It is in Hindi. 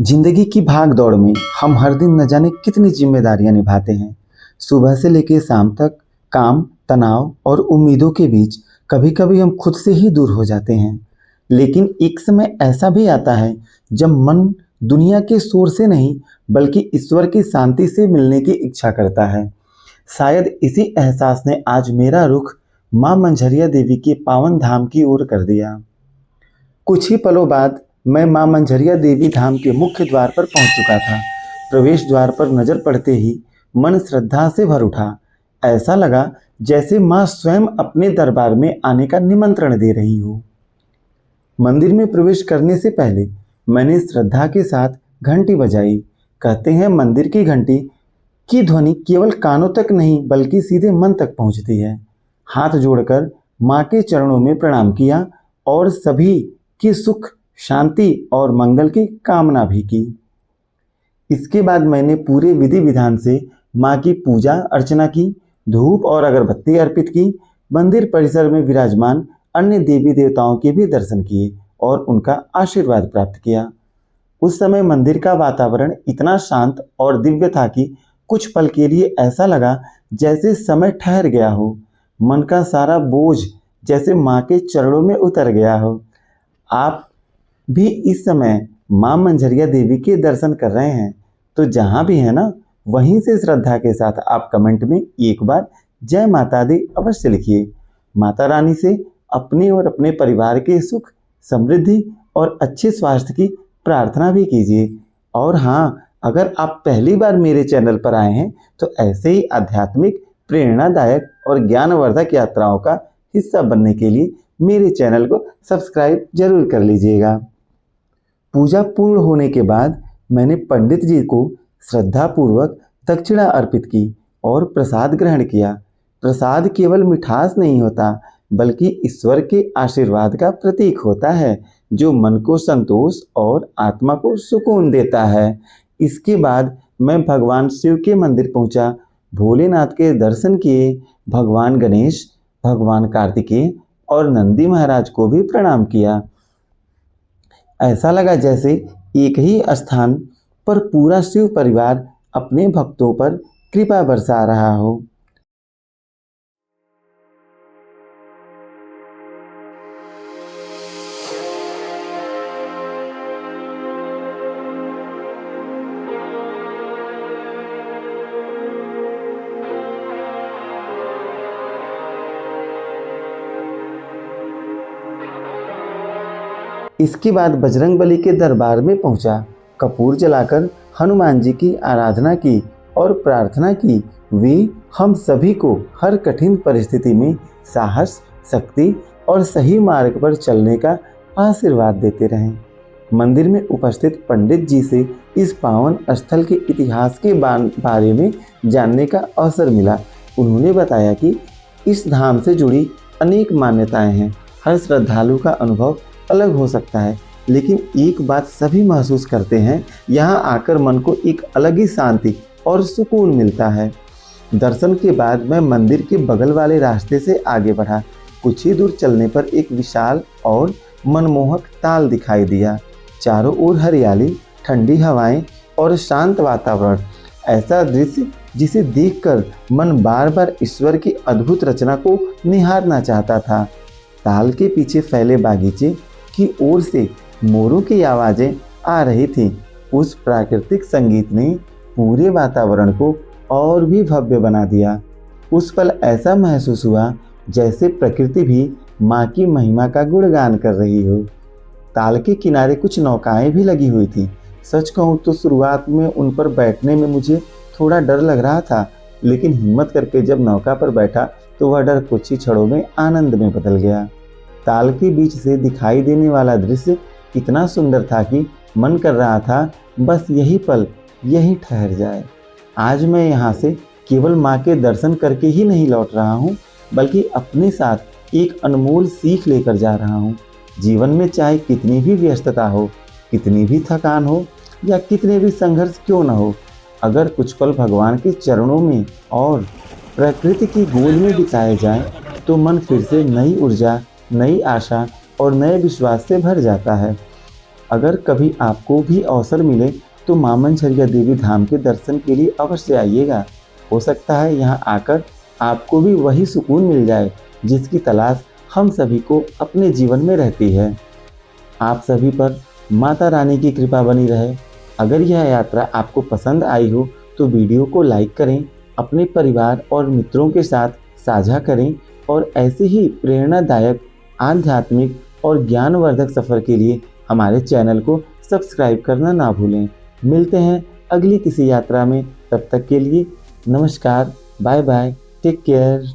जिंदगी की भाग दौड़ में हम हर दिन न जाने कितनी जिम्मेदारियां निभाते हैं। सुबह से लेकर शाम तक काम, तनाव और उम्मीदों के बीच कभी कभी हम खुद से ही दूर हो जाते हैं। लेकिन एक समय ऐसा भी आता है जब मन दुनिया के शोर से नहीं बल्कि ईश्वर की शांति से मिलने की इच्छा करता है। शायद इसी एहसास ने आज मेरा रुख माँ मंझरिया देवी के पावन धाम की ओर कर दिया। कुछ ही पलों बाद मैं मां मंझरिया देवी धाम के मुख्य द्वार पर पहुंच चुका था। प्रवेश द्वार पर नजर पड़ते ही मन श्रद्धा से भर उठा। ऐसा लगा जैसे मां स्वयं अपने दरबार में आने का निमंत्रण दे रही हो। मंदिर में प्रवेश करने से पहले मैंने श्रद्धा के साथ घंटी बजाई। कहते हैं मंदिर की घंटी की ध्वनि केवल कानों तक नहीं बल्कि सीधे मन तक पहुंचती है। हाथ जोड़कर मां के चरणों में प्रणाम किया और सभी की सुख, शांति और मंगल की कामना भी की। इसके बाद मैंने पूरे विधि विधान से मां की पूजा अर्चना की, धूप और अगरबत्ती अर्पित की। मंदिर परिसर में विराजमान अन्य देवी देवताओं के भी दर्शन किए और उनका आशीर्वाद प्राप्त किया। उस समय मंदिर का वातावरण इतना शांत और दिव्य था कि कुछ पल के लिए ऐसा लगा जैसे समय ठहर गया हो। मन का सारा बोझ जैसे मां के चरणों में उतर गया हो। आप भी इस समय मां मंझरिया देवी के दर्शन कर रहे हैं तो जहां भी है ना, वहीं से श्रद्धा के साथ आप कमेंट में एक बार जय माता दी अवश्य लिखिए। माता रानी से अपने और अपने परिवार के सुख, समृद्धि और अच्छे स्वास्थ्य की प्रार्थना भी कीजिए। और हाँ, अगर आप पहली बार मेरे चैनल पर आए हैं तो ऐसे ही आध्यात्मिक, प्रेरणादायक और ज्ञानवर्धक यात्राओं का हिस्सा बनने के लिए मेरे चैनल को सब्सक्राइब जरूर कर लीजिएगा। पूजा पूर्ण होने के बाद मैंने पंडित जी को श्रद्धापूर्वक दक्षिणा अर्पित की और प्रसाद ग्रहण किया। प्रसाद केवल मिठास नहीं होता बल्कि ईश्वर के आशीर्वाद का प्रतीक होता है जो मन को संतोष और आत्मा को सुकून देता है। इसके बाद मैं भगवान शिव के मंदिर पहुंचा, भोलेनाथ के दर्शन किए, भगवान गणेश, भगवान कार्तिकेय और नंदी महाराज को भी प्रणाम किया। ऐसा लगा जैसे एक ही स्थान पर पूरा शिव परिवार अपने भक्तों पर कृपा बरसा रहा हो। इसके बाद बजरंगबली के दरबार में पहुंचा, कपूर जलाकर हनुमान जी की आराधना की और प्रार्थना की वे हम सभी को हर कठिन परिस्थिति में साहस, शक्ति और सही मार्ग पर चलने का आशीर्वाद देते रहें। मंदिर में उपस्थित पंडित जी से इस पावन स्थल के इतिहास के बारे में जानने का अवसर मिला। उन्होंने बताया कि इस धाम से जुड़ी अनेक मान्यताएं हैं। हर श्रद्धालु का अनुभव अलग हो सकता है, लेकिन एक बात सभी महसूस करते हैं, यहाँ आकर मन को एक अलग ही शांति और सुकून मिलता है। दर्शन के बाद मैं मंदिर के बगल वाले रास्ते से आगे बढ़ा। कुछ ही दूर चलने पर एक विशाल और मनमोहक ताल दिखाई दिया। चारों ओर हरियाली, ठंडी हवाएं और शांत वातावरण। ऐसा दृश्य जिसे देखकर मन बार बार ईश्वर की अद्भुत रचना को निहारना चाहता था। ताल के पीछे फैले बागीचे की ओर से मोरों की आवाज़ें आ रही थीं। उस प्राकृतिक संगीत ने पूरे वातावरण को और भी भव्य बना दिया। उस पल ऐसा महसूस हुआ जैसे प्रकृति भी माँ की महिमा का गुणगान कर रही हो। ताल के किनारे कुछ नौकाएं भी लगी हुई थी। सच कहूँ तो शुरुआत में उन पर बैठने में मुझे थोड़ा डर लग रहा था, लेकिन हिम्मत करके जब नौका पर बैठा तो वह डर कुछ ही क्षणों में आनंद में बदल गया। ताल के बीच से दिखाई देने वाला दृश्य इतना सुंदर था कि मन कर रहा था बस यही पल यहीं ठहर जाए। आज मैं यहाँ से केवल माँ के दर्शन करके ही नहीं लौट रहा हूँ, बल्कि अपने साथ एक अनमोल सीख लेकर जा रहा हूँ। जीवन में चाहे कितनी भी व्यस्तता हो, कितनी भी थकान हो या कितने भी संघर्ष क्यों न हो, अगर कुछ पल भगवान के चरणों में और प्रकृति की गोद में बिताए जाएं, तो मन फिर से नई ऊर्जा, नई आशा और नए विश्वास से भर जाता है। अगर कभी आपको भी अवसर मिले तो मां मनचरिया देवी धाम के दर्शन के लिए अवश्य आइएगा। हो सकता है यहाँ आकर आपको भी वही सुकून मिल जाए जिसकी तलाश हम सभी को अपने जीवन में रहती है। आप सभी पर माता रानी की कृपा बनी रहे। अगर यह यात्रा आपको पसंद आई हो तो वीडियो को लाइक करें, अपने परिवार और मित्रों के साथ साझा करें और ऐसे ही प्रेरणादायक, आध्यात्मिक और ज्ञानवर्धक सफ़र के लिए हमारे चैनल को सब्सक्राइब करना ना भूलें। मिलते हैं अगली किसी यात्रा में, तब तक के लिए नमस्कार, बाय बाय, टेक केयर।